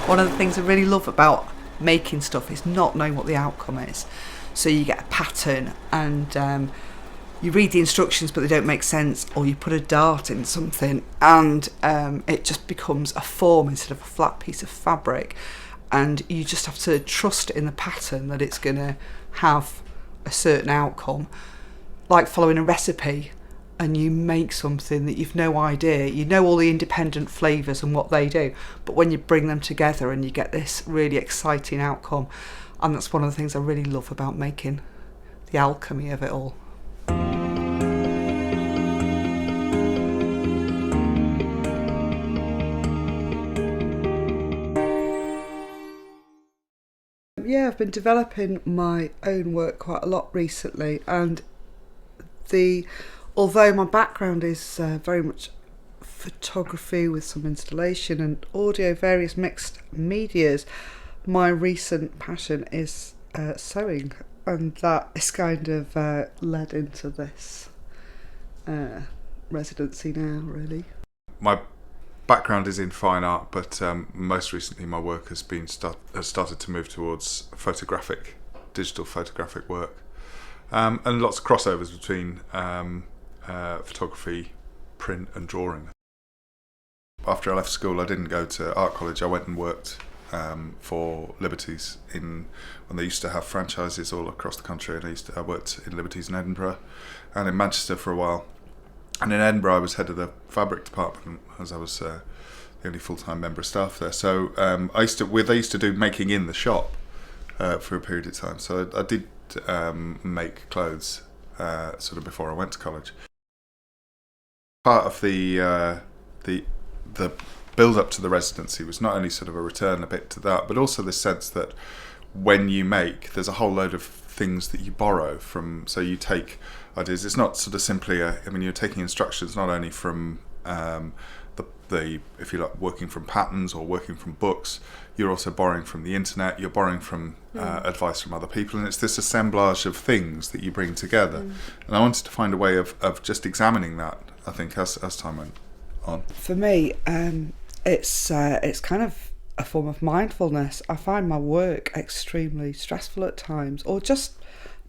One of the things I really love about making stuff is not knowing what the outcome is. So you get a pattern and you read the instructions but they don't make sense, or you put a dart in something and it just becomes a form instead of a flat piece of fabric, and you just have to trust in the pattern that it's going to have a certain outcome, like following a recipe. And you make something that you've no idea, you know all the independent flavours and what they do, but when you bring them together and you get this really exciting outcome, and that's one of the things I really love about making, the alchemy of it all. Yeah, I've been developing my own work quite a lot recently, and although my background is very much photography with some installation and audio, various mixed medias, my recent passion is sewing, and that is kind of led into this residency now, really. My background is in fine art, but most recently my work has started to move towards digital photographic work, and lots of crossovers between photography, print and drawing. After I left school, I didn't go to art college. I went and worked for Liberties when they used to have franchises all across the country, and I worked in Liberties in Edinburgh and in Manchester for a while. And in Edinburgh I was head of the fabric department, as I was the only full-time member of staff there. So they used to do making in the shop for a period of time. So I did make clothes sort of before I went to college. Part of the build up to the residency was not only sort of a return a bit to that, but also the sense that when you make, there's a whole load of things that you borrow from. So you take ideas. It's not sort of simply you're taking instructions not only from the if you like, working from patterns or working from books. You're also borrowing from the internet. You're borrowing from advice from other people, and it's this assemblage of things that you bring together. And I wanted to find a way of just examining that, I think, as time went on. For me, it's kind of a form of mindfulness. I find my work extremely stressful at times, or just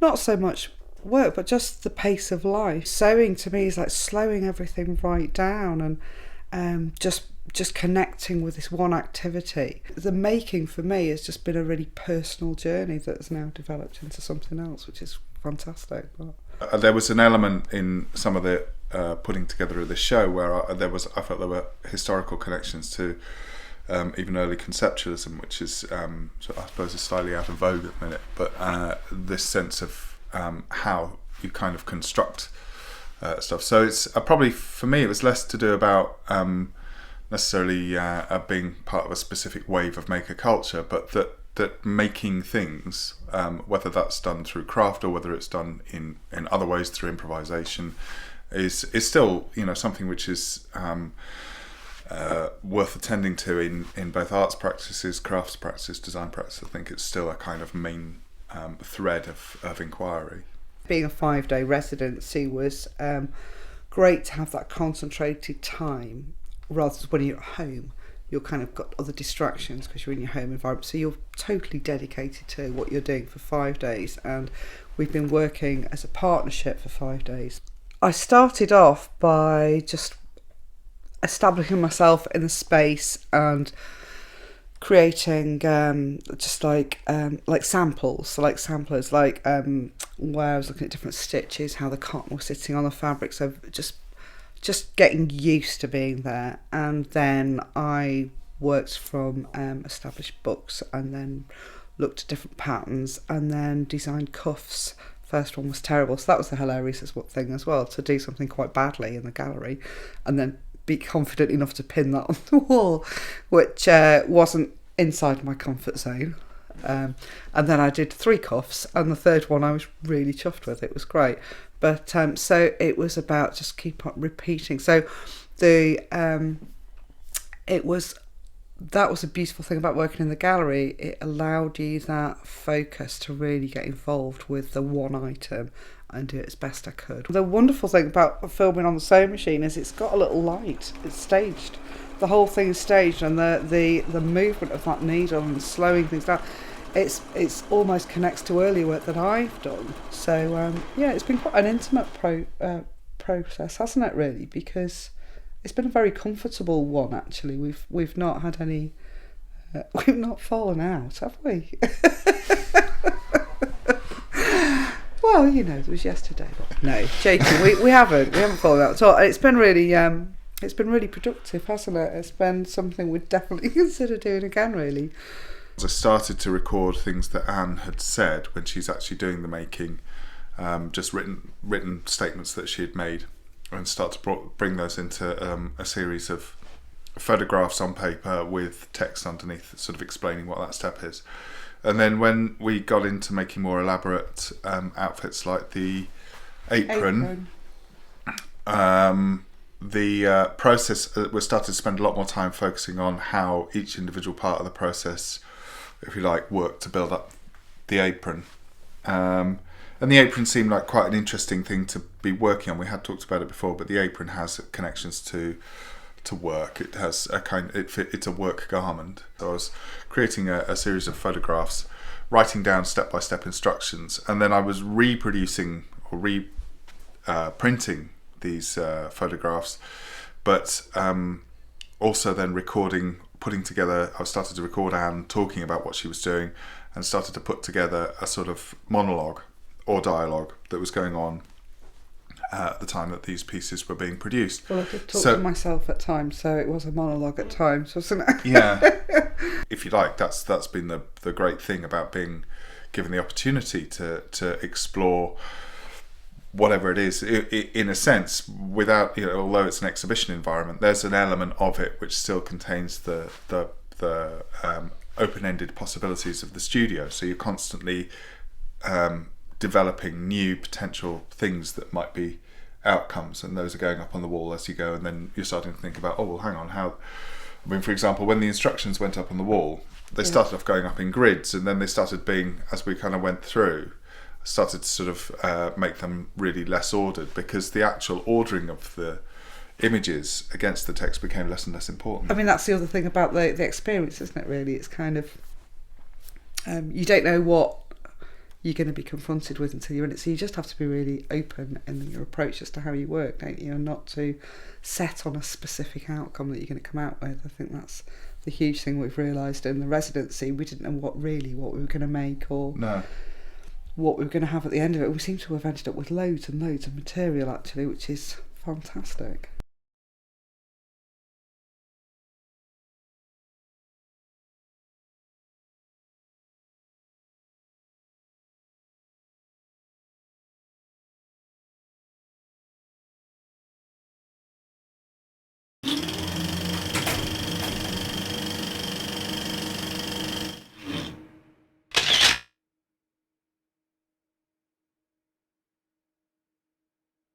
not so much work, but just the pace of life. Sewing to me is like slowing everything right down and just connecting with this one activity. The making for me has just been a really personal journey that's now developed into something else, which is fantastic. There was an element in some of the putting together of this show where I felt there were historical connections to even early conceptualism, which is I suppose is slightly out of vogue at the minute, but this sense of how you kind of construct stuff. So it's probably, for me, it was less to do about necessarily being part of a specific wave of maker culture, but that making things, whether that's done through craft or whether it's done in other ways through improvisation, is still, something which is worth attending to in both arts practices, crafts practices, design practice. I think it's still a kind of main thread of inquiry. Being a 5-day residency was great to have that concentrated time, rather than when you're at home. You're kind of got other distractions because you're in your home environment, so you're totally dedicated to what you're doing for 5 days, and we've been working as a partnership for 5 days. I started off by just establishing myself in the space and creating just like samples, so like samplers, where I was looking at different stitches, how the cotton was sitting on the fabric, so just getting used to being there. And then I worked from established books and then looked at different patterns and then designed cuffs. First one was terrible, so that was the hilarious thing as well, to do something quite badly in the gallery and then be confident enough to pin that on the wall, which wasn't inside my comfort zone. And then I did 3 cuffs, and the third one I was really chuffed with. It was great. But so it was about just keep on repeating. So that was a beautiful thing about working in the gallery. It allowed you that focus to really get involved with the one item and do it as best I could. The wonderful thing about filming on the sewing machine is it's got a little light. It's staged, the whole thing is staged, and the movement of that needle and slowing things down, it's almost connects to earlier work that I've done. So yeah, it's been quite an intimate process, hasn't it? Really, because it's been a very comfortable one. Actually, we've not had any, we've not fallen out, have we? Well, you know, it was yesterday. But no, joking. We haven't fallen out at all. It's been really productive, hasn't it? It's been something we'd definitely consider doing again, really. I started to record things that Anne had said when she's actually doing the making, just written statements that she had made, and start to bring those into a series of photographs on paper with text underneath, sort of explaining what that step is. And then when we got into making more elaborate outfits like the apron. The process, we started to spend a lot more time focusing on how each individual part of the process, if you like, worked to build up the apron. And the apron seemed like quite an interesting thing to be working on. We had talked about it before, but the apron has connections to work. It has it's a work garment. So I was creating a series of photographs, writing down step-by-step instructions, and then I was reproducing or printing these photographs, but also then recording, putting together. I started to record Anne talking about what she was doing, and started to put together a sort of monologue or dialogue that was going on at the time that these pieces were being produced. Well, I could talk to myself at times, so it was a monologue at times, wasn't it? Yeah. If you like, that's been the great thing about being given the opportunity to explore whatever it is, in a sense, without, you know, although it's an exhibition environment, there's an element of it which still contains the open-ended possibilities of the studio. So you're constantly developing new potential things that might be outcomes, and those are going up on the wall as you go, and then you're starting to think about, oh well, hang on, how, I mean, for example, when the instructions went up on the wall, they started off going up in grids, and then they started being, as we kind of went through, started to sort of make them really less ordered, because the actual ordering of the images against the text became less and less important. I mean, that's the other thing about the experience, isn't it, really? It's kind of, you don't know what you're going to be confronted with until you're in it, so you just have to be really open in your approach as to how you work, don't you, and not to set on a specific outcome that you're going to come out with. I think that's the huge thing we've realised in the residency. We didn't know what we were going to make, or what we were going to have at the end of it. We seem to have ended up with loads and loads of material, actually, which is fantastic.